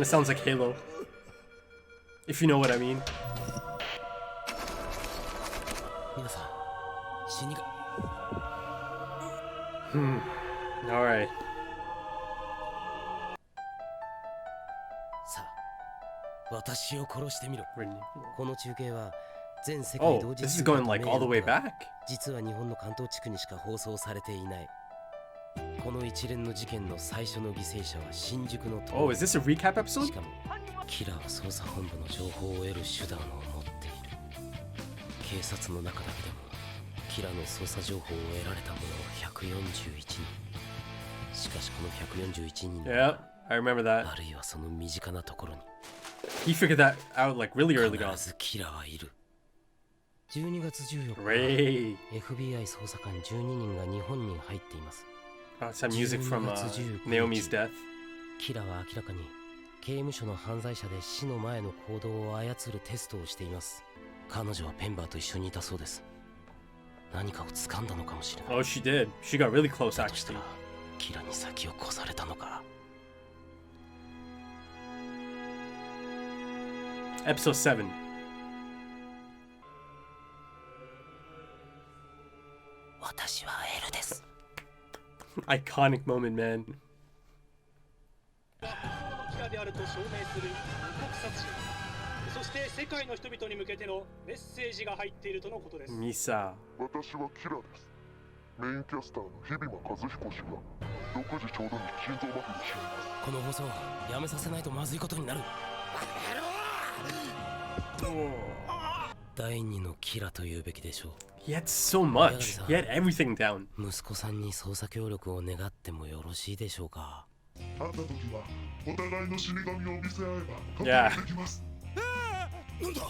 Kind of sounds like Halo. If you know what I mean. Alright. 私を殺してみろ。この中継は全世界 Oh, 同時 this is 中継 going like all the way back. 実は日本の関東地区にしか放送されていない。この一連の事件の最初の犠牲者は新宿の Oh, is this a recap episode? しかもキラーは捜査本部の情報を得る手段を持っている。警察の中だけでもキラーの捜査情報を得られた者は141人。しかしこの141人 Yeah, I remember that. あるいはその身近なところに He figured that out like really early on. 必ずキラーはいる。12月14日 Ray. FBI 捜査官12人が日本に入っています。 Some music from Naomi's death. キラは明らかに刑務所の犯罪者で死の前の行動を操るテストをしています。彼女はペンバーと一緒にいたそうです。何かを掴んだのかもしれない。 Oh, she did. She got really close だとした actually. らキラに先を越されたのか。 Episode 7. 私はエルです。 Iconic moment, man. キラであると証明する告殺者、そして世界の人々に向けてのメッセージが入っているとのことです。 Misa. 私はキラです。メインキャスターの日比間和彦氏が6時ちょうどに心臓麻痺で死にます。この放送やめさせないとまずいことになる。第二のキラというべきでしょう。 He had so much. He had everything down. 息子さんに捜査協力を願ってもよろしいでしょうか。会った時はお互いの死神を見せ合えば Yeah. できます。なんだ。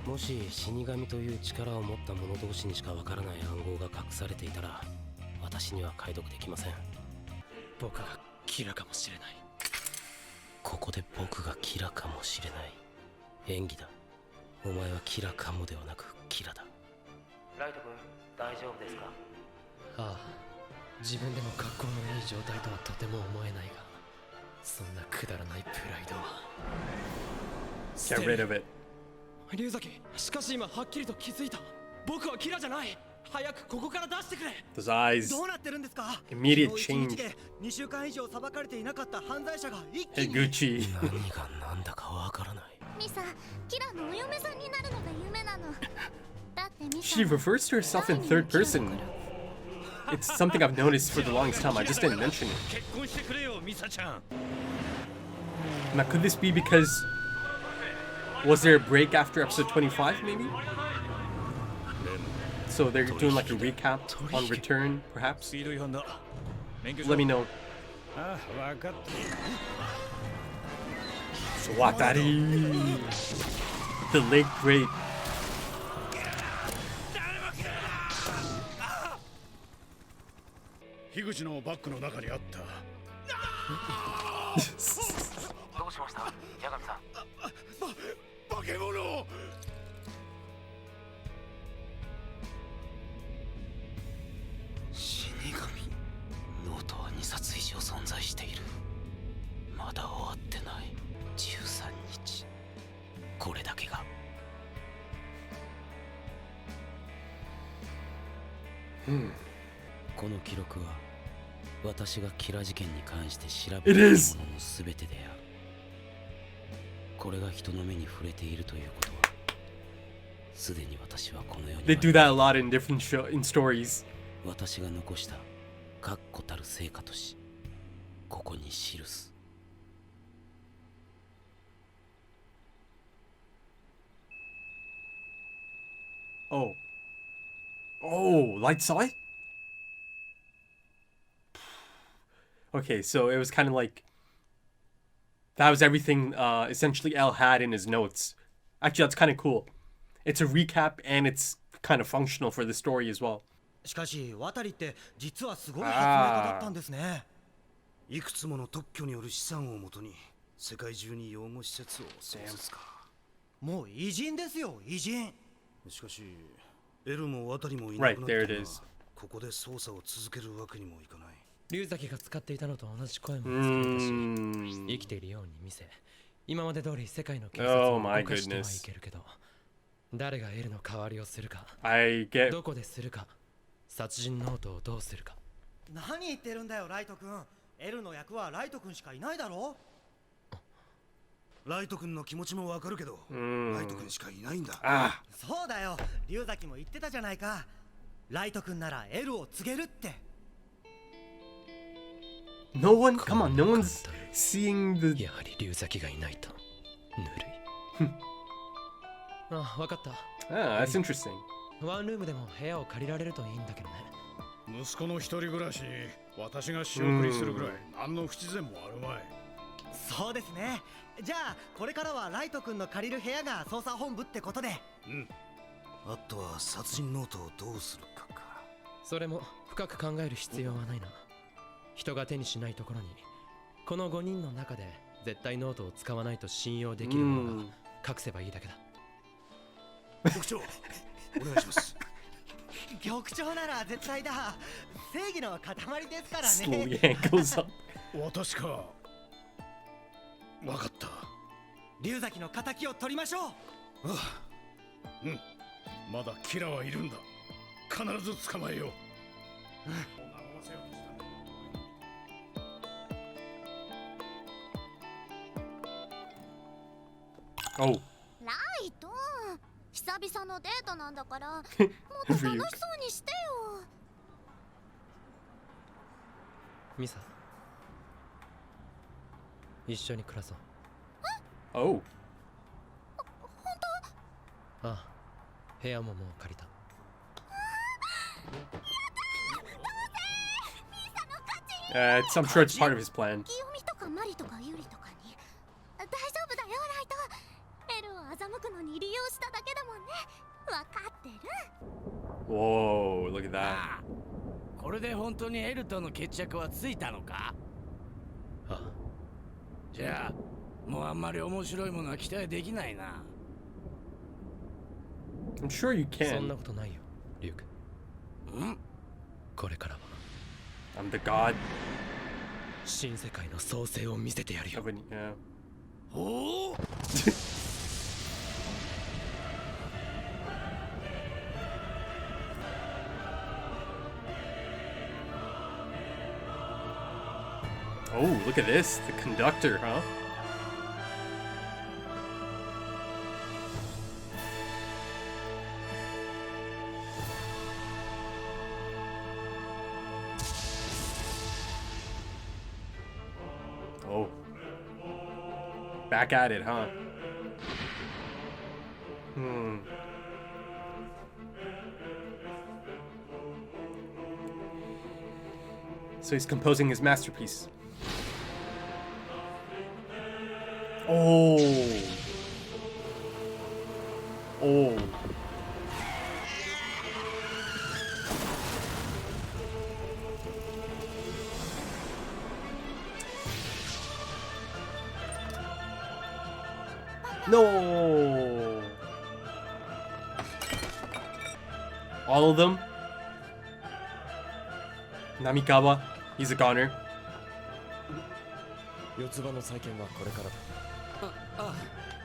もし死神という力を持った者同士にしかわからない暗号が隠されていたら私には解読できません。僕がキラかもしれない。ここで僕がキラかもしれない。演技だ。お前はキラかもではなくキラだ。ライト君、大丈夫ですか？ああ、自分でも格好のいい状態とはとても思えないが、そんなくだらないプライドは Get rid of it. 龍崎、しかし今はっきりと気づいた。僕はキラじゃない。早くここから出してくれ。 Those eyes. どうなってるんですか？ Immediate 昨日一日 change. で2週間以上裁かれていなかった犯罪者が一気 Hey, に Gucci. 何が何だかわからない。ミサ、キラのお嫁さんになるのが夢なの。だってミサ She refers to herself in third person. It's something I've noticed for the longest time. I just didn't mention it. 結婚してくれよ、ミサちゃん。 Now, could this be because was there a break after episode 25, maybe? So they're doing like a recap on return, perhaps? スピード違反だ。免許証 Let me know. ああ、わかった。 Watari. The leg break. 樋口のバッグの中にあった。どうしました、八神さん。化け物。死神。ノートは2冊以上存在している。まだ終わってない。13日。これだけが。この記録は私がキラ事件に関して調べたものの全てである。これが人の目に触れているということは、すでに私はこの世に They do that a lot in different in stories. 私が残した確固たる成果とし、ここに記す。Oh. Oh, Light saw it? Okay, so it was kind of like that was everything essentially L had in his notes. Actually, that's kind of cool. It's a recap and it's kind of functional for the story as well. しかし渡りって実はすごい発明家だったんですね。いくつもの特許による資産をもとに世界中に養護施設を創設か。もう偉人ですよ、偉人。しかしエルも渡りもいなくなった Right, there ら it is. ここで捜査を続けるわけにもいかない。龍崎が使っていたのと同じ声も作れたし、生きているように見せ、今まで通り世界の警察を動かしてはいけるけど、誰がエルの代わりをするか、どこでするか、殺人ノートをどうするか。何言ってるんだよライト君。エルの役はライト君しかいないだろ。ライト君の気持ちもわかるけど、ライト君しかいないんだ。そうだよ、龍崎も言ってたじゃないか。ライト君ならエルを告げるって。No one, come on, no one's seeing the. やはり龍崎がいないとぬるい。あ、わかった。Ah, that's interesting. ワンルームでも部屋を借りられるといいんだけどね。息子の一人暮らしに私が仕送りするぐらい何の不自然もあるまい。そうですね。じゃあこれからはライト君の借りる部屋が捜査本部ってことで。あとは殺人ノートをどうするかか。それも深く考える必要はないな。人が手にしないところに、この5人の中で絶対ノートを使わないと信用できるものが隠せばいいだけだ。局長、お願いします。局長なら絶対だ。正義の塊ですから Slowly ね。 goes up. 私か。わかった。龍崎の仇を取りましょう。まだキラはいるんだ。必ず捕まえよう。Oh. ライト、久々のデートなんだからもっと楽しそうにしてよ。ミサ、一緒に暮らそう。Oh. ああ、部屋ももう借りた。I'm sure it's part of his plan. 清美とかマリとかユリとかに大丈夫だよライト。エルを欺くのに利用しただけだもんね。わかってる。 Whoa, look at that. これで本当にエルとの決着はついたのか。じゃあもうあんまり面白いものは期待できないな。 I'm sure you そんな can. ことないよ、リュウク。これからは I'm the god 新世界の創生を見せてやるよ。 of an. Yeah. おお。Oh, look at this. The conductor, huh? Oh. Back at it, huh? So he's composing his masterpiece. Oh. Oh. No. All of them. Namikawa, he's a goner. 四つ葉の再建はこれからだ。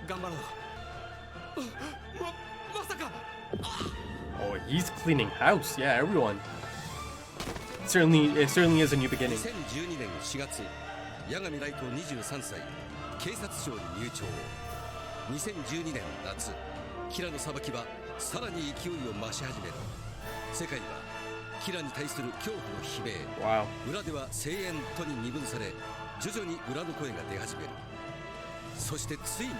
頑張ろう。まさか。 Oh, he's cleaning house. Yeah, everyone. It certainly is a new beginning. 2012年4月、八神ライト23歳、警察庁に入庁。2012年夏、キラの裁きはさらに勢いを増し始める。世界はキラに対する恐怖の悲鳴、Wow. 裏では声援とに二分され、徐々に裏の声が出始める。そしてついに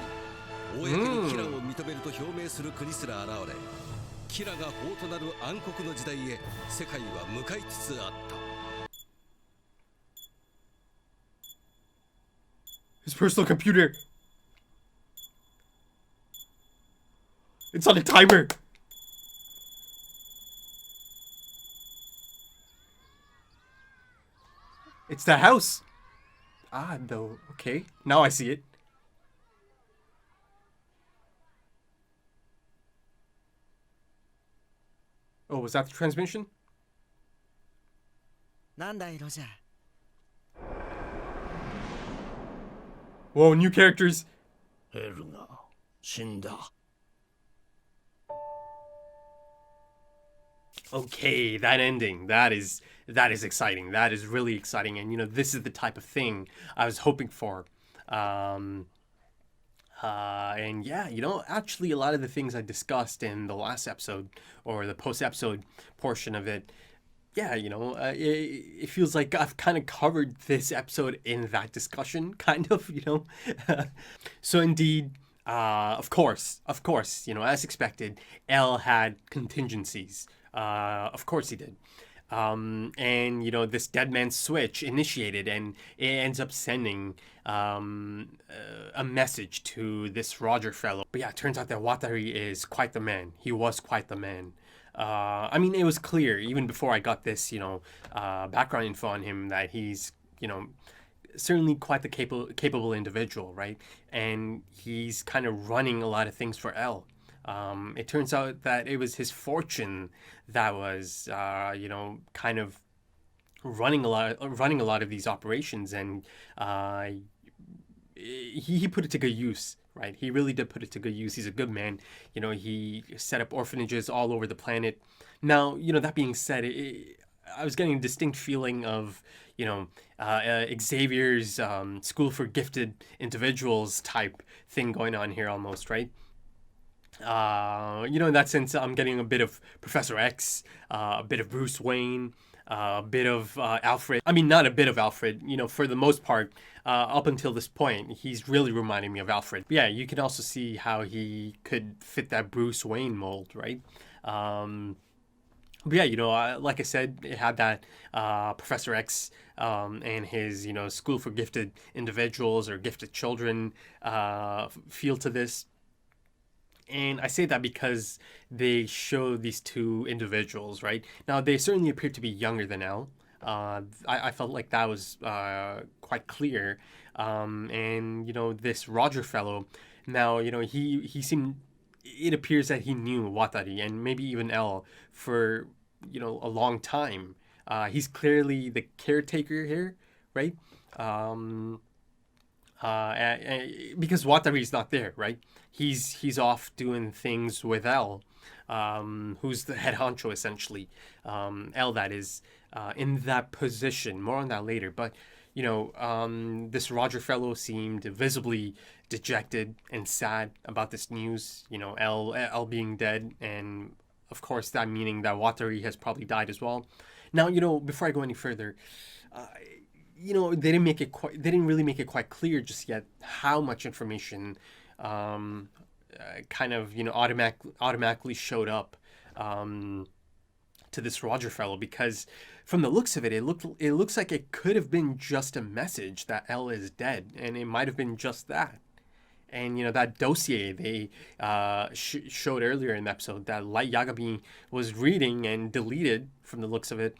公にキラを認めると表明する国すら現れ、キラが法となる暗黒の時代へ世界は向かいつつあった。 His personal computer. It's on a timer. It's the house. Ah, no. Okay. Now I see it. Oh, was that the transmission? なんだいロジャー、Whoa, new characters. エルが死んだ。 Okay, that ending, that is exciting. That is really exciting. And, this is the type of thing I was hoping for. And yeah, actually a lot of the things I discussed in the last episode or the post-episode portion of it, yeah, it feels like I've kind of covered this episode in that discussion, kind of, So indeed, of course, as expected, L had contingencies. Of course he did. And, this dead man's switch initiated, and it ends up sending a message to this Roger fellow. But yeah, it turns out that Watari is quite the man. He was quite the man. I mean, it was clear, even before I got this, background info on him, that he's, certainly quite the capable individual, right? And he's kind of running a lot of things for L. It turns out that it was his fortune that was, kind of running a lot of these operations, and he put it to good use, right? He really did put it to good use. He's a good man. He set up orphanages all over the planet. Now, that being said, I was getting a distinct feeling of, Xavier's School for Gifted Individuals type thing going on here almost, right? In that sense, I'm getting a bit of Professor X, a bit of Bruce Wayne, a bit of Alfred. I mean, not a bit of Alfred, for the most part, up until this point, he's really reminding me of Alfred. But yeah, you can also see how he could fit that Bruce Wayne mold, right? But yeah, like I said, it had that Professor X and his, School for Gifted Individuals or Gifted Children feel to this. And I say that because they show these two individuals, right? Now, they certainly appear to be younger than L. I felt like that was quite clear. And, this Roger fellow, now, he seemed... It appears that he knew Watari and maybe even L for, a long time. He's clearly the caretaker here, right? Because Watari's not there, right? He's off doing things with L, who's the head honcho essentially. L, that is, in that position. More on that later. But this Roger fellow seemed visibly dejected and sad about this news. L being dead, and of course that meaning that Watari has probably died as well. Now, before I go any further, they didn't really make it quite clear just yet how much information kind of automatically showed up to this Roger fellow, because from the looks of it, it looks like it could have been just a message that L is dead, and it might have been just that. And that dossier they showed earlier in the episode that Light Yagami was reading and deleted, from the looks of it,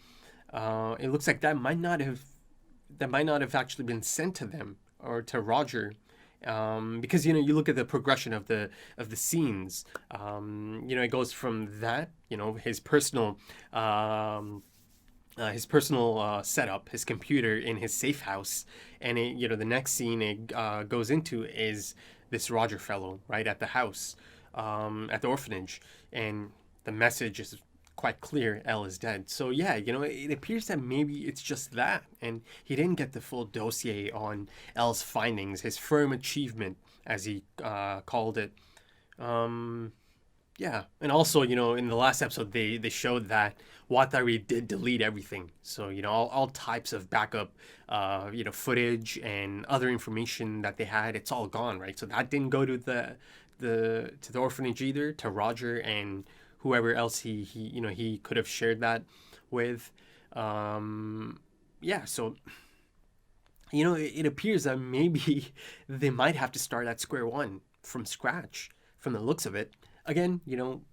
it looks like that might not have actually been sent to them or to Roger, because you look at the progression of the scenes. It goes from that, his personal setup, his computer in his safe house, and the next scene it goes into is this Roger fellow right at the house, at the orphanage, and the message is quite clear: L is dead. So yeah, it appears that maybe it's just that, and he didn't get the full dossier on L's findings, his firm achievement, as he called it. Yeah, and also, in the last episode, they showed that Watari did delete everything. So, all types of backup, footage and other information that they had, it's all gone, right? So that didn't go to the orphanage either, to Roger and whoever else he could have shared that with. Yeah, so, it appears that maybe they might have to start at square one from scratch, from the looks of it. Again,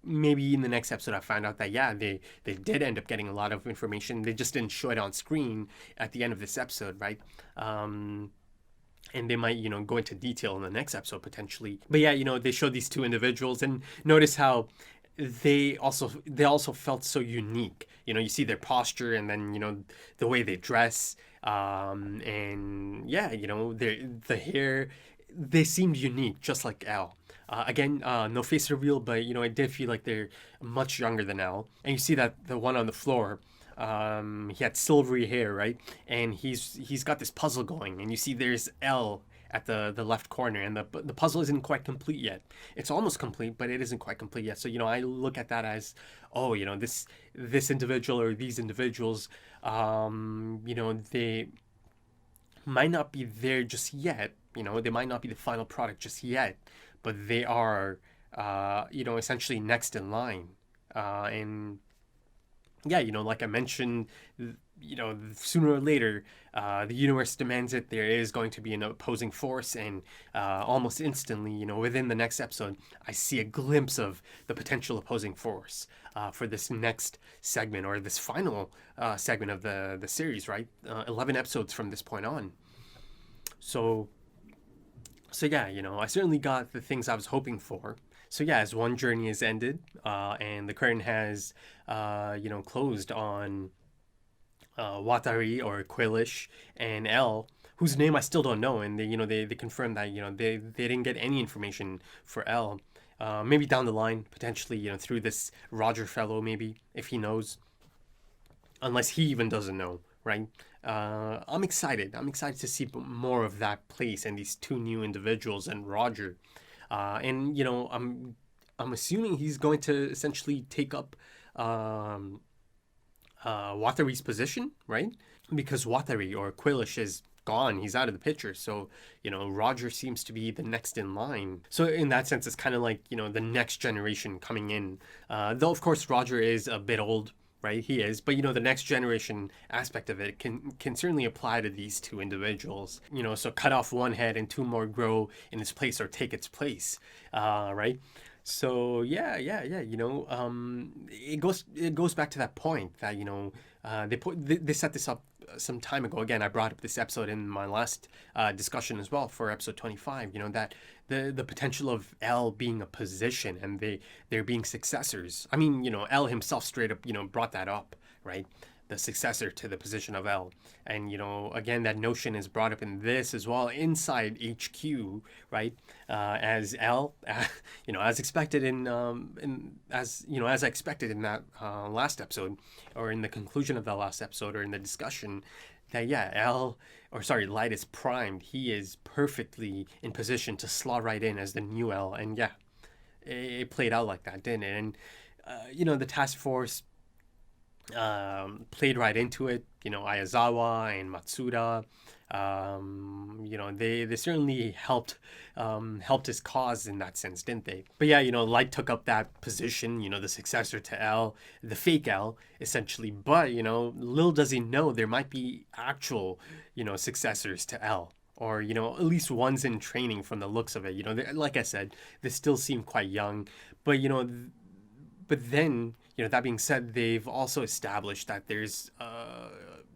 maybe in the next episode I find out that, yeah, they did end up getting a lot of information. They just didn't show it on screen at the end of this episode, right? And they might, go into detail in the next episode potentially. But yeah, they showed these two individuals, and notice how they also felt so unique. You see their posture, and then, the way they dress. And yeah, the hair they seemed unique, just like L. Again, no face reveal, but I did feel like they're much younger than L. And you see that the one on the floor, he had silvery hair, right? And he's got this puzzle going, and you see there's L at the left corner, and the puzzle isn't quite complete yet. It's almost complete, but it isn't quite complete yet. So I look at that as, oh, this individual or these individuals, they might not be there just yet. They might not be the final product just yet, but they are, essentially next in line. And yeah, like I mentioned, sooner or later, the universe demands it. There is going to be an opposing force, and almost instantly, within the next episode, I see a glimpse of the potential opposing force for this next segment, or this final segment of the series, right? 11 episodes from this point on. So yeah, I certainly got the things I was hoping for. So yeah, as one journey is ended, and the curtain has, closed on Watari or Quilish and L, whose name I still don't know, and they confirmed that they didn't get any information for L. Maybe down the line, potentially through this Roger fellow, maybe if he knows, unless he even doesn't know, right? I'm excited. I'm excited to see more of that place and these two new individuals and Roger. And I'm assuming he's going to essentially take up Watari's position, right? Because Watari or Quilish is gone. He's out of the picture. So, Roger seems to be the next in line. So in that sense, it's kind of like, the next generation coming in. Though, of course, Roger is a bit old, right? He is. But, the next generation aspect of it can certainly apply to these two individuals. So cut off one head and two more grow in its place or take its place, right? So yeah. It goes back to that point that they set this up some time ago. Again, I brought up this episode in my last discussion as well for episode 25. That the potential of L being a position and they're being successors. I mean, L himself straight up brought that up, right? The successor to the position of L. And again, that notion is brought up in this as well inside HQ, right? As L, as expected as I expected in that last episode, or in the conclusion of that last episode, or in the discussion, that Light is primed. He is perfectly in position to slot right in as the new L. And yeah, it played out like that, didn't it? And the task force played right into it. Ayazawa and Matsuda, they certainly helped his cause in that sense, didn't they? But yeah, Light took up that position, the successor to L, the fake L, essentially. But little does he know there might be actual successors to L, or at least ones in training from the looks of it. Like I said, they still seem quite young, but but then, that being said, they've also established that there's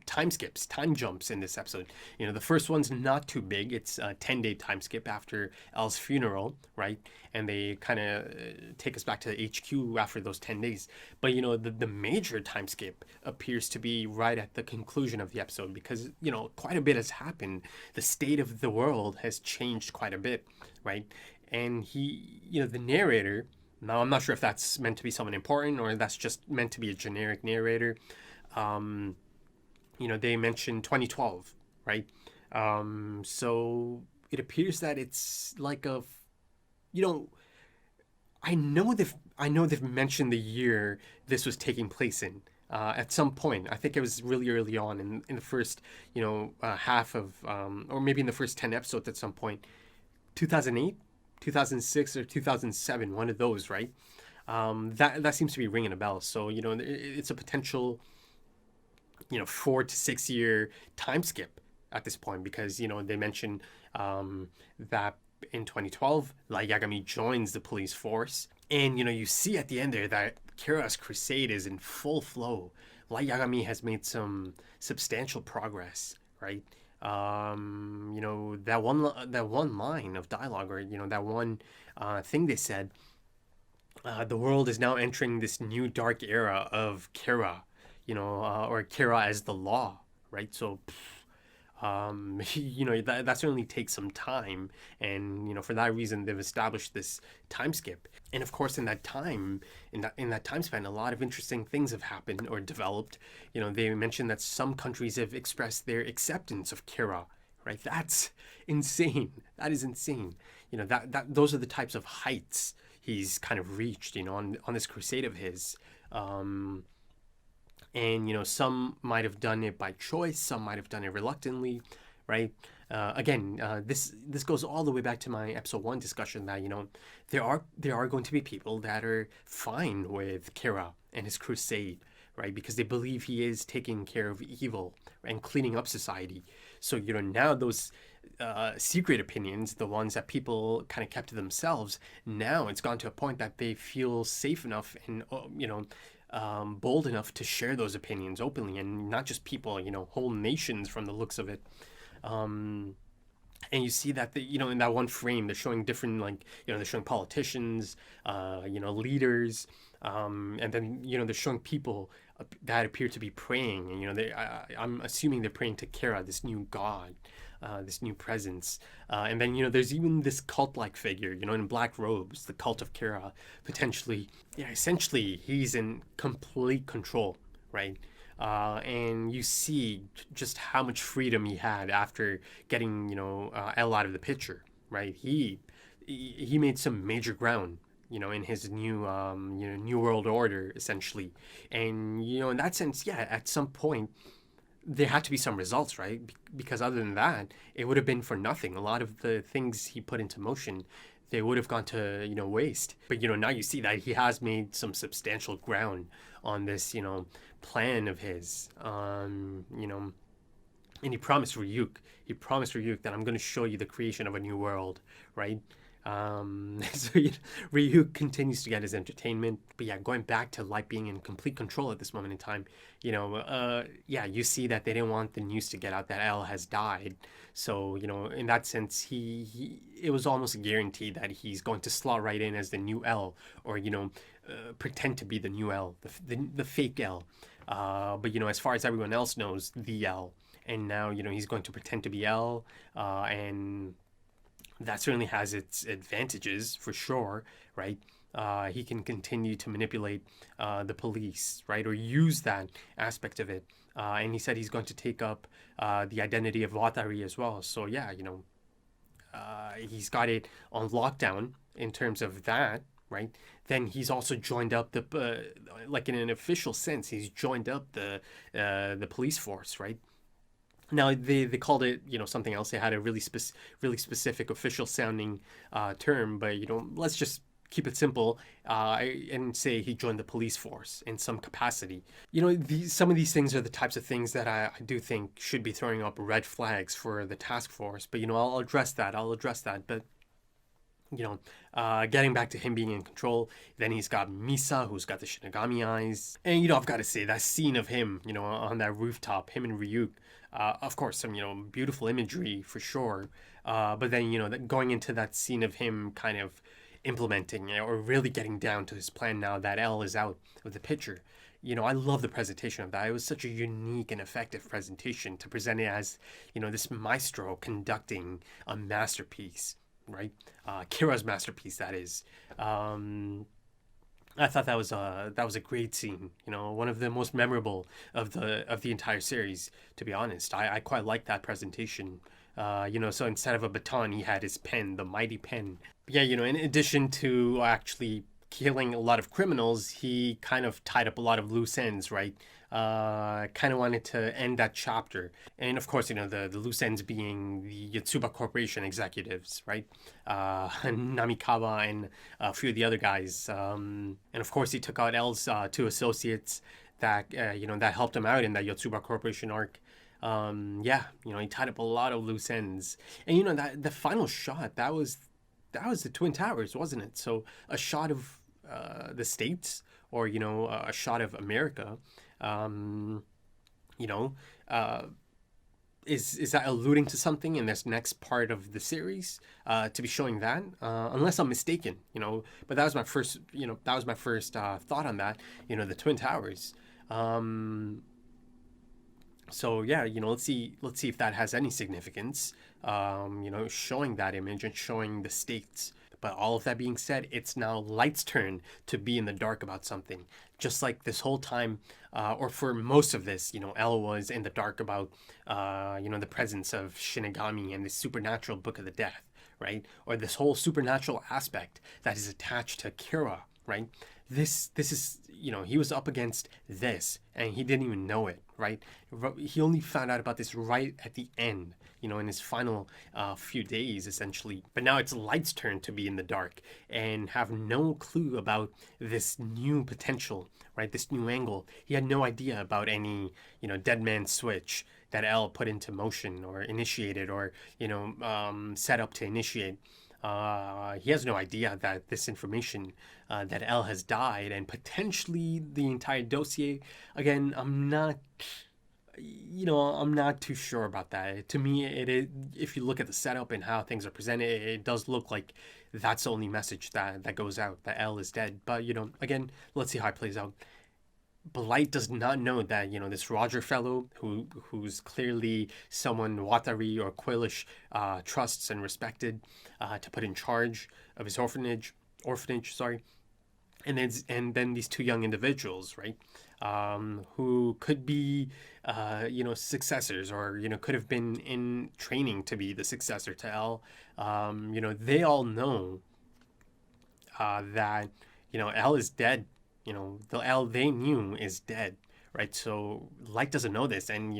time skips, time jumps in this episode. The first one's not too big. It's a 10-day time skip after L's funeral, right? And they kind of take us back to the HQ after those 10 days. But, the major time skip appears to be right at the conclusion of the episode because, quite a bit has happened. The state of the world has changed quite a bit, right? And the narrator... Now, I'm not sure if that's meant to be someone important or that's just meant to be a generic narrator. They mentioned 2012, right? So it appears that it's like I know they've mentioned the year this was taking place in at some point. I think it was really early on in the first, half of, or maybe in the first 10 episodes at some point, 2008. 2006 or 2007, one of those, right? That seems to be ringing a bell. So it's a potential 4 to 6 year time skip at this point because they mentioned that in 2012 Light Yagami joins the police force, and you see at the end there that Kira's crusade is in full flow. Light Yagami has made some substantial progress, right? That one line of dialogue, or that one thing they said, the world is now entering this new dark era of Kira, or Kira as the law, right? So That certainly takes some time, and for that reason they've established this time skip. And of course, in that time span, a lot of interesting things have happened or developed. They mentioned that some countries have expressed their acceptance of Kira, right? That's insane. That is insane. Those are the types of heights he's kind of reached, on this crusade of his. And some might have done it by choice, some might have done it reluctantly, right? This goes all the way back to my episode 1 discussion that there are going to be people that are fine with Kira and his crusade, right? Because they believe he is taking care of evil and cleaning up society. So now those secret opinions, the ones that people kind of kept to themselves, now it's gone to a point that they feel safe enough and bold enough to share those opinions openly, and not just people, whole nations from the looks of it. And you see that in that one frame, they're showing different, they're showing politicians, leaders, and then they're showing people that appear to be praying, and I'm assuming they're praying to Kira, this new god, this new presence, and then there's even this cult-like figure, in black robes, the cult of Kira, potentially. Essentially he's in complete control, right? And you see just how much freedom he had after getting L out of the picture, right? He made some major ground, in his new new world order, essentially. And in that sense, at some point there had to be some results, right? Because other than that, it would have been for nothing. A lot of the things he put into motion, they would have gone to waste. But now you see that he has made some substantial ground on this plan of his. And he promised Ryuk that I'm going to show you the creation of a new world, right? So Ryuk continues to get his entertainment, but going back to Light being in complete control at this moment in time, you see that they didn't want the news to get out that L has died. So in that sense, it was almost guaranteed that he's going to slot right in as the new L, or pretend to be the new L, the fake L. But as far as everyone else knows, the L, and now he's going to pretend to be L, and that certainly has its advantages, for sure, right? He can continue to manipulate the police, right? Or use that aspect of it. And he said he's going to take up the identity of Watari as well. So he's got it on lockdown in terms of that, right? Then he's also joined up in an official sense, he's joined up the police force, right? Now they called it something else. They had a really specific official sounding term, but let's just keep it simple and say he joined the police force in some capacity. Some of these things are the types of things that I do think should be throwing up red flags for the task force. But I'll address that. But getting back to him being in control, then he's got Misa, who's got the Shinigami eyes, and I've got to say that scene of him on that rooftop, him and Ryuk, of course some beautiful imagery for sure, but then going into that scene of him kind of implementing or really getting down to his plan now that L is out of the picture. I love the presentation of that. It was such a unique and effective presentation to present it as this maestro conducting a masterpiece, right? Kira's masterpiece, that is. I thought that was a great scene. One of the most memorable of the entire series. To be honest, I quite liked that presentation. So instead of a baton, he had his pen, the mighty pen. In addition to actually killing a lot of criminals, he kind of tied up a lot of loose ends, right? Kind of wanted to end that chapter. And of course, the loose ends being the Yotsuba Corporation executives, right? Namikawa and a few of the other guys. And of course, he took out L's two associates that, that helped him out in that Yotsuba Corporation arc. He tied up a lot of loose ends. And, that the final shot, that was the Twin Towers, wasn't it? So a shot of the States, or, a shot of America, is that alluding to something in this next part of the series, to be showing that, unless I'm mistaken, but that was my first thought on that, the Twin Towers. So yeah, let's see if that has any significance. Showing that image and showing the stakes. But all of that being said, it's now Light's turn to be in the dark about something. Just like this whole time, or for most of this, L was in the dark about, the presence of Shinigami and the supernatural Book of the Death, right? Or this whole supernatural aspect that is attached to Kira, right? This is, he was up against this and he didn't even know it, right? He only found out about this right at the end, in his final few days, essentially. But now it's Light's turn to be in the dark and have no clue about this new potential, right? This new angle. He had no idea about any, dead man switch that L put into motion or initiated or, set up to initiate. He has no idea that this information, that L has died and potentially the entire dossier. Again, I'm not too sure about that. To me, it is, if you look at the setup and how things are presented, it does look like that's the only message that goes out, that L is dead. But, again, let's see how it plays out. But Light does not know that, this Roger fellow who's clearly someone Watari or Quillish trusts and respected to put in charge of his orphanage, and then these two young individuals, right, who could be, successors or, could have been in training to be the successor to L. They all know that, L is dead. The L they knew is dead, right? So Light doesn't know this, and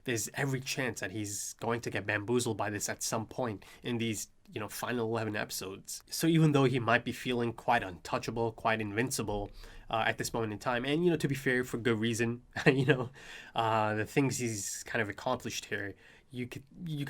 there's every chance that he's going to get bamboozled by this at some point in these final 11 episodes. So even though he might be feeling quite untouchable, quite invincible at this moment in time, and to be fair, for good reason, the things he's kind of accomplished here, you could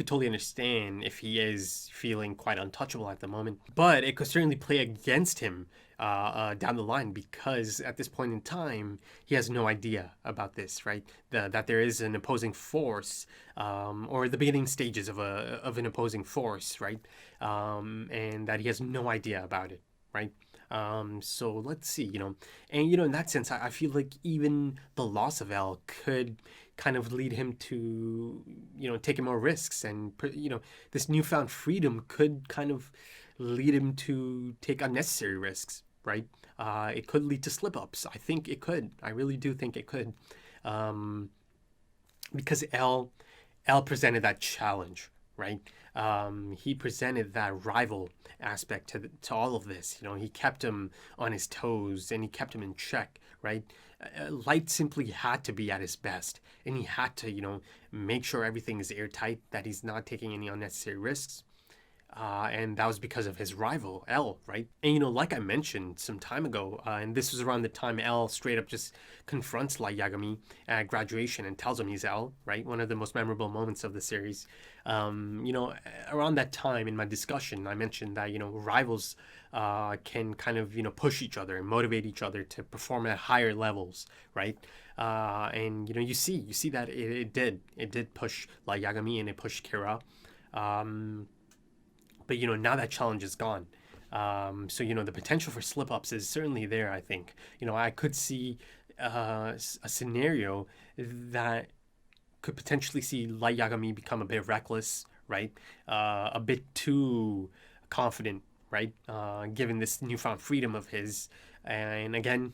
totally understand if he is feeling quite untouchable at the moment. But it could certainly play against him down the line, because at this point in time he has no idea about this, right? That there is an opposing force, or the beginning stages of an opposing force, right? And that he has no idea about it, right? So let's see, and in that sense, I feel like even the loss of L could kind of lead him to, taking more risks, and this newfound freedom could kind of lead him to take unnecessary risks, right? It could lead to slip-ups. I think it could. I really do think it could, because L presented that challenge, right? He presented that rival aspect to all of this. He kept him on his toes and he kept him in check, right? Light simply had to be at his best, and he had to, make sure everything is airtight, that he's not taking any unnecessary risks. And that was because of his rival, L, right? And, like I mentioned some time ago, and this was around the time L straight up just confronts Light Yagami at graduation and tells him he's L, right? One of the most memorable moments of the series. Around that time in my discussion, I mentioned that, rivals can kind of, push each other and motivate each other to perform at higher levels, right? And, you see that it did push Light Yagami, and it pushed Kira. But, now that challenge is gone. So, the potential for slip-ups is certainly there, I think. I could see a scenario that could potentially see Light Yagami become a bit reckless, right? A bit too confident, right? Given this newfound freedom of his. And again,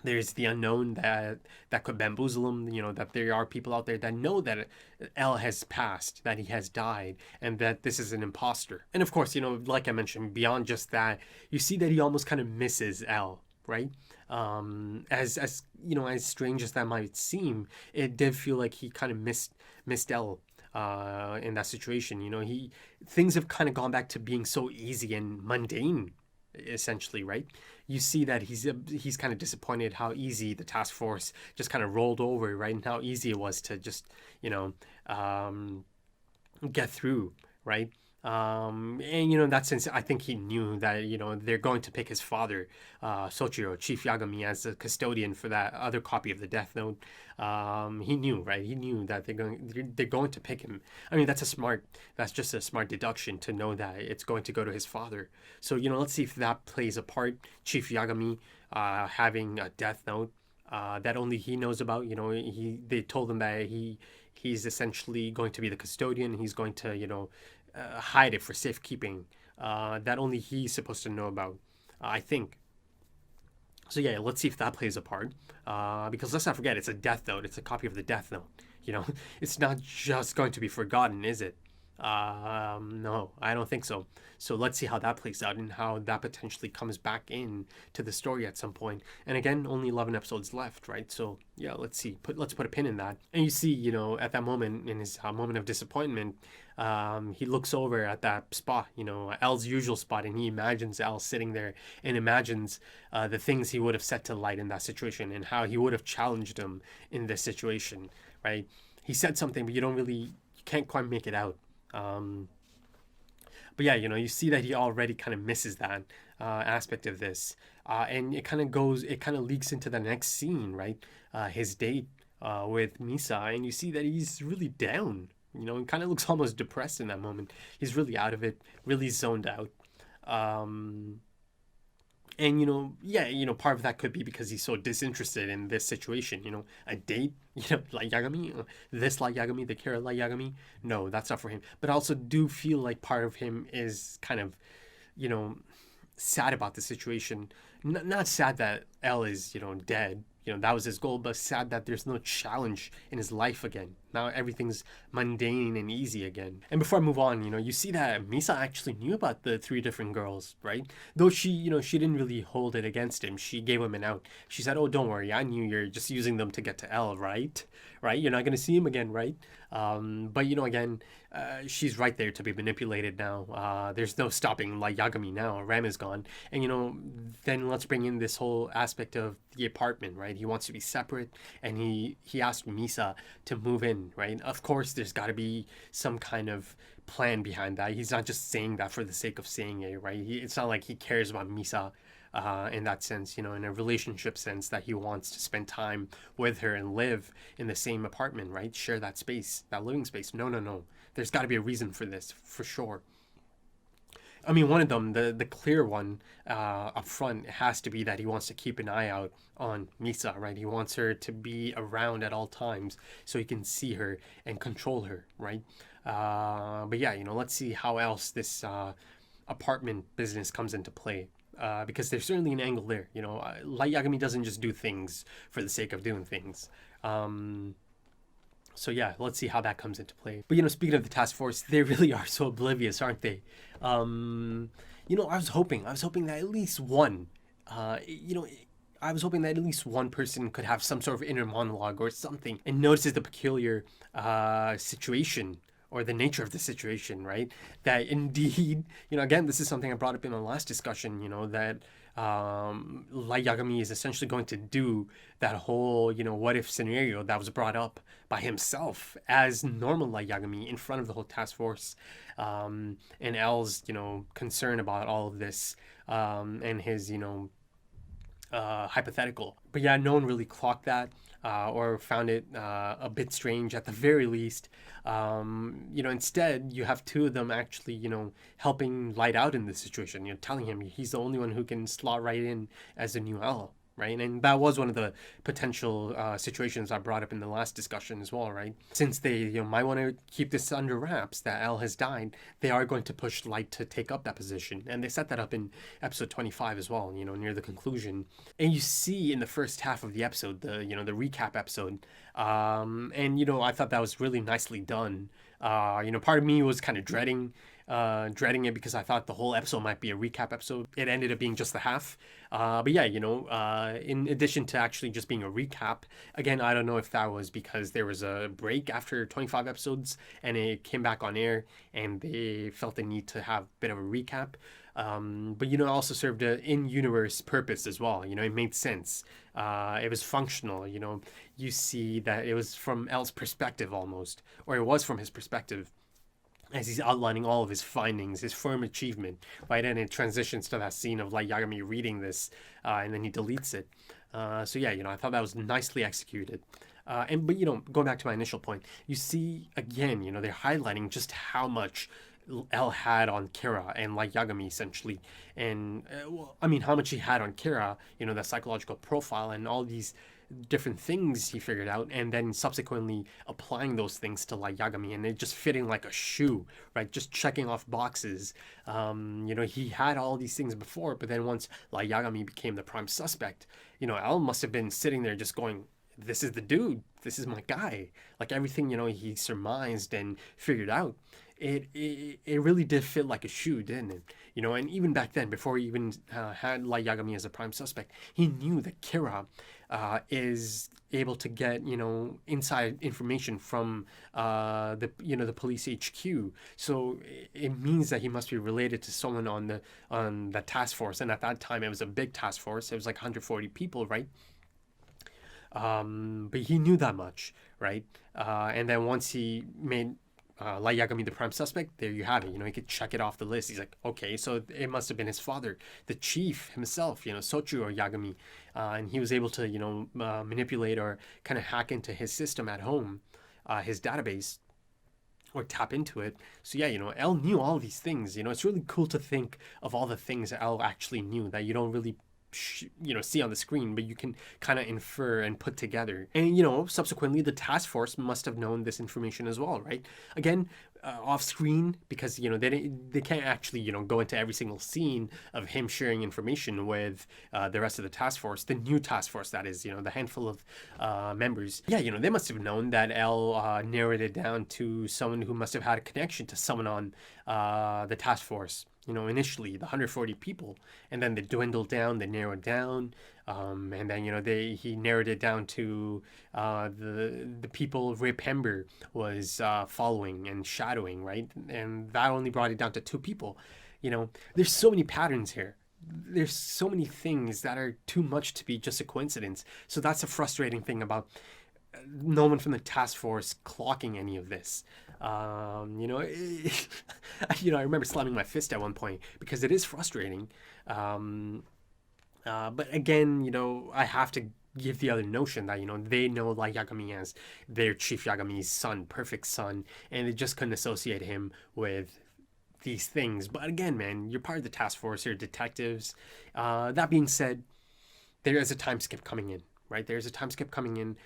there's the unknown that could bamboozle him, that there are people out there that know that L has passed, that he has died, and that this is an imposter. And of course, like I mentioned, beyond just that, you see that he almost kind of misses L, right? As strange as that might seem, it did feel like he kind of missed L in that situation. Things have kind of gone back to being so easy and mundane, essentially, right? You see that he's kind of disappointed how easy the task force just kind of rolled over, right? And how easy it was to just, get through, right? And, in that sense, I think he knew that, they're going to pick his father, Soichiro, Chief Yagami, as a custodian for that other copy of the Death Note. He knew, right? He knew that they're going to pick him. I mean, that's just a smart deduction to know that it's going to go to his father. So, let's see if that plays a part. Chief Yagami having a Death Note, that only he knows about. They told him that he's essentially going to be the custodian. He's going to hide it for safekeeping. That only he's supposed to know about. I think. So yeah, let's see if that plays a part. Because let's not forget, it's a Death Note. It's a copy of the Death Note. It's not just going to be forgotten, is it? No, I don't think so. So let's see how that plays out and how that potentially comes back in to the story at some point. And again, only 11 episodes left, right? So yeah, let's see. Let's put a pin in that. And you see, at that moment, in his moment of disappointment, he looks over at that spot, L's usual spot, and he imagines L sitting there and imagines the things he would have set to light in that situation and how he would have challenged him in this situation, right? He said something, but you can't quite make it out. But yeah, you see that he already kind of misses that aspect of this, and it kind of leaks into the next scene, right? His date with Misa, and you see that he's really down. He kind of looks almost depressed in that moment. He's really out of it, really zoned out. And part of that could be because he's so disinterested in this situation. A date, like Yagami, this like Yagami, the Kira like Yagami. No, that's not for him. But I also do feel like part of him is kind of, sad about the situation. Not sad that L is, dead. That was his goal, but sad that there's no challenge in his life again. Now everything's mundane and easy again. And before I move on, you see that Misa actually knew about the 3 different girls, right? Though she didn't really hold it against him. She gave him an out. She said, "Oh, don't worry. I knew you're just using them to get to L, right? Right? You're not going to see him again, right?" But again, she's right there to be manipulated now. There's no stopping like Yagami now. Ram is gone. And then let's bring in this whole aspect of the apartment, right? He wants to be separate, and he asked Misa to move in, right? Of course, there's got to be some kind of plan behind that. He's not just saying that for the sake of saying it, right? It's not like he cares about Misa in that sense, in a relationship sense, that he wants to spend time with her and live in the same apartment, right? Share that space, that living space. No. There's got to be a reason for this, for sure. I mean, one of them, the clear one up front, has to be that he wants to keep an eye out on Misa, right? He wants her to be around at all times so he can see her and control her, right? But yeah, let's see how else this apartment business comes into play. Because there's certainly an angle there, Light Yagami doesn't just do things for the sake of doing things. So yeah, let's see how that comes into play. But speaking of the task force, they really are so oblivious, aren't they? I was hoping that at least one, I was hoping that at least one person could have some sort of inner monologue or something and notices the peculiar situation or the nature of the situation, right? That indeed, again, this is something I brought up in the last discussion, that Light Yagami is essentially going to do that whole, what if scenario that was brought up by himself as normal Light Yagami in front of the whole task force, and L's, concern about all of this, and his, hypothetical. But yeah, no one really clocked that. Or found it a bit strange at the very least. Instead, you have 2 of them actually, helping Light out in this situation, telling him he's the only one who can slot right in as a new L, right? And that was one of the potential situations I brought up in the last discussion as well, right? Since they might want to keep this under wraps that L has died, they are going to push Light to take up that position, and they set that up in episode 25 as well, near the conclusion. And you see in the first half of the episode, the recap episode, and I thought that was really nicely done. Part of me was kind of dreading it because I thought the whole episode might be a recap episode. It ended up being just the half. But yeah, in addition to actually just being a recap, again, I don't know if that was because there was a break after 25 episodes and it came back on air and they felt the need to have a bit of a recap. But it also served an in-universe purpose as well. It made sense. It was functional. You see that it was from L's perspective almost, or it was from his perspective, as he's outlining all of his findings, his firm achievement, right? And it transitions to that scene of Light Yagami reading this, and then he deletes it. So yeah, I thought that was nicely executed. But going back to my initial point, you see again, they're highlighting just how much L had on Kira and Light Yagami essentially, and well, I mean how much he had on Kira, the psychological profile and all these different things he figured out, and then subsequently applying those things to Light Yagami, and it just fitting like a shoe, right? Just checking off boxes. He had all these things before, but then once Light Yagami became the prime suspect, L must have been sitting there just going, this is the dude, this is my guy. Like everything, he surmised and figured out, it really did fit like a shoe, didn't it? And even back then, before he even had Light Yagami as a prime suspect, he knew that Kira is able to get inside information from the police HQ. So it means that he must be related to someone on the task force. And at that time, it was a big task force. It was like 140 people, right? But he knew that much, right? And then once he made Light Yagami the prime suspect, there you have it. He could check it off the list. He's like, okay, so it must have been his father, the chief himself, Sochu or Yagami, and he was able to manipulate or kind of hack into his system at home, his database, or tap into it. So yeah, L knew all these things. It's really cool to think of all the things that L actually knew that you don't really see on the screen, but you can kind of infer and put together. And subsequently the task force must have known this information as well, right? Again, off screen, because they can't actually go into every single scene of him sharing information with the rest of the task force, the new task force, that is, the handful of members. Yeah, they must have known that L narrowed it down to someone who must have had a connection to someone on the task force. Initially the 140 people, and then they dwindled down, they narrowed down, and then he narrowed it down to the people Rip Hember was following and shadowing, right? And that only brought it down to 2 people. There's so many patterns here. There's so many things that are too much to be just a coincidence. So that's a frustrating thing about no one from the task force clocking any of this. I remember slamming my fist at one point because it is frustrating. But again, I have to give the other notion that, they know Light Yagami as their Chief Yagami's son, perfect son, and they just couldn't associate him with these things. But again, man, you're part of the task force, you're detectives. That being said, there is a time skip coming in, right? There's a time skip coming in.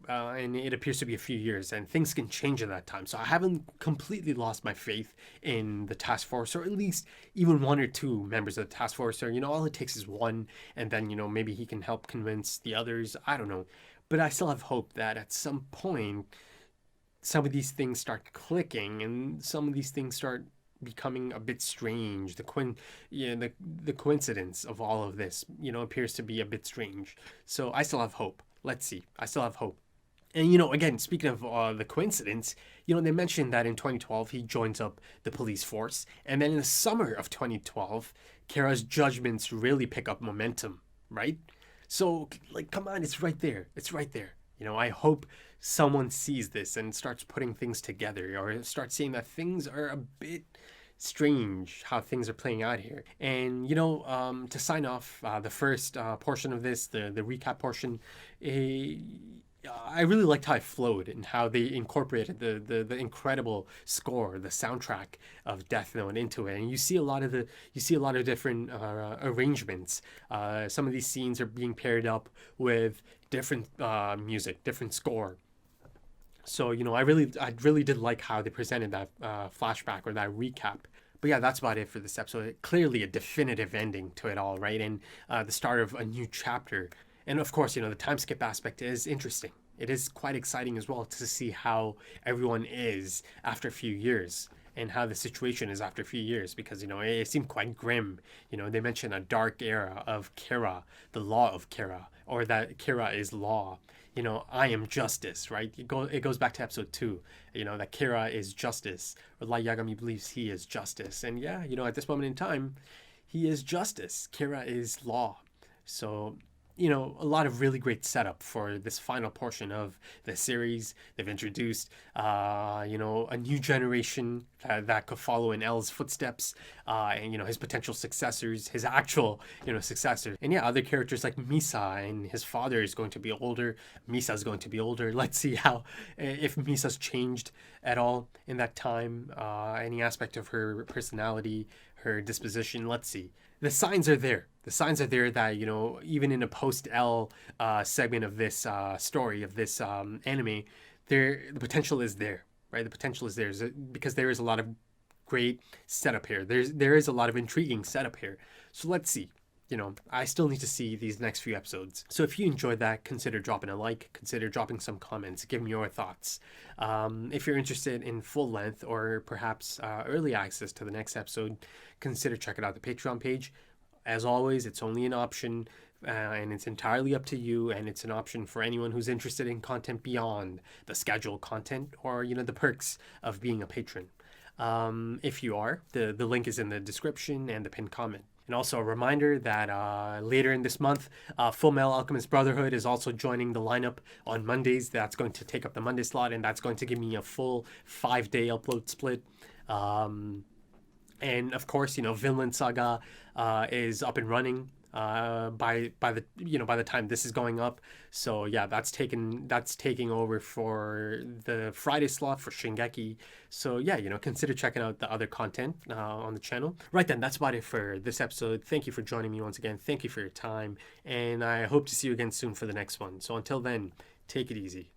And it appears to be a few years, and things can change at that time. So I haven't completely lost my faith in the task force, or at least even 1 or 2 members of the task force, or, all it takes is one, and then, maybe he can help convince the others. I don't know. But I still have hope that at some point, some of these things start clicking, and some of these things start becoming a bit strange. The coincidence of all of this, appears to be a bit strange. So I still have hope. Let's see. I still have hope. And, again, speaking of the coincidence, they mentioned that in 2012 he joins up the police force. And then in the summer of 2012, Kira's judgments really pick up momentum, right? So, come on, it's right there. It's right there. I hope someone sees this and starts putting things together, or starts seeing that things are a bit strange how things are playing out here. And to sign off the first portion of this, the recap portion, I really liked how it flowed and how they incorporated the incredible score, the soundtrack of Death Note into it. And you see a lot of different arrangements. Some of these scenes are being paired up with different music, different score. So, I really did like how they presented that flashback or that recap. But yeah, that's about it for this episode. Clearly a definitive ending to it all, right? And the start of a new chapter. And of course, the time skip aspect is interesting. It is quite exciting as well to see how everyone is after a few years, and how the situation is after a few years, because, it seemed quite grim. They mentioned a dark era of Kira, the law of Kira, or that Kira is law. I am justice, right? It goes back to episode 2, that Kira is justice, or Light Yagami believes he is justice. And yeah, at this moment in time, he is justice. Kira is law. So you know, a lot of really great setup for this final portion of the series. They've introduced, you know, a new generation that could follow in L's footsteps, and, you know, his potential successors, his actual, you know, successor. And yeah, other characters like Misa, and his father is going to be older. Misa's going to be older. Let's see how, if Misa's changed at all in that time, any aspect of her personality, her disposition. Let's see. The signs are there. The signs are there that, you know, even in a post-L segment of this story, of this anime, the potential is there, right? The potential is there because there is a lot of great setup here. There is a lot of intriguing setup here. So let's see. You know, I still need to see these next few episodes. So if you enjoyed that, consider dropping a like, consider dropping some comments, give me your thoughts. If you're interested in full length or perhaps early access to the next episode, consider checking out the Patreon page. As always, it's only an option, and it's entirely up to you, and it's an option for anyone who's interested in content beyond the scheduled content or, you know, the perks of being a patron. If you are, the link is in the description and the pinned comment. And also a reminder that later in this month, Full Metal Alchemist Brotherhood is also joining the lineup on Mondays. That's going to take up the Monday slot, and that's going to give me a full 5-day upload split. And of course, you know, Vinland Saga is up and running by the time this is going up. So yeah, that's taking over for the Friday slot for Shingeki. So yeah, you know, consider checking out the other content on the channel. Right then, that's about it for this episode. Thank you for joining me once again. Thank you for your time, and I hope to see you again soon for the next one. So until then, take it easy.